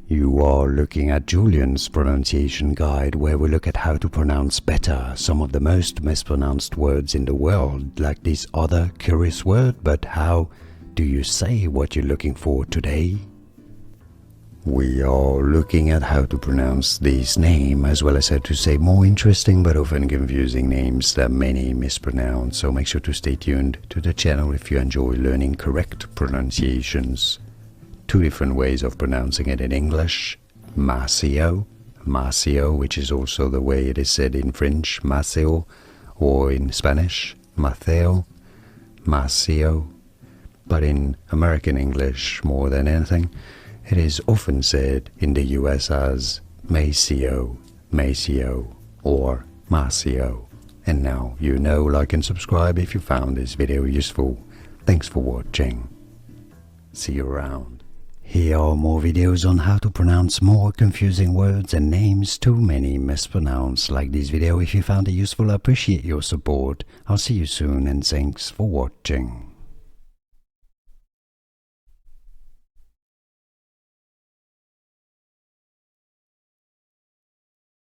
You are looking at Julian's pronunciation guide, where we look at how to pronounce better some of the most mispronounced words in the world, like this other curious word. But how do you say what you're looking for today? We are looking at how to pronounce this name, as well as how to say more interesting but often confusing names that many mispronounce, so make sure to stay tuned to the channel if you enjoy learning correct pronunciations. Two different ways of pronouncing it in English: Maceo, Maceo, which is also the way it is said in French, Maceo, or in Spanish, Mateo, Maceo. But in American English, more than anything, it is often said in the US as Maceo, Maceo, or Maceo. And now you know. Like and subscribe if you found this video useful. Thanks for watching. See you around. Here are more videos on how to pronounce more confusing words and names too many mispronounced. Like this video if you found it useful. I appreciate your support. I'll see you soon, and thanks for watching.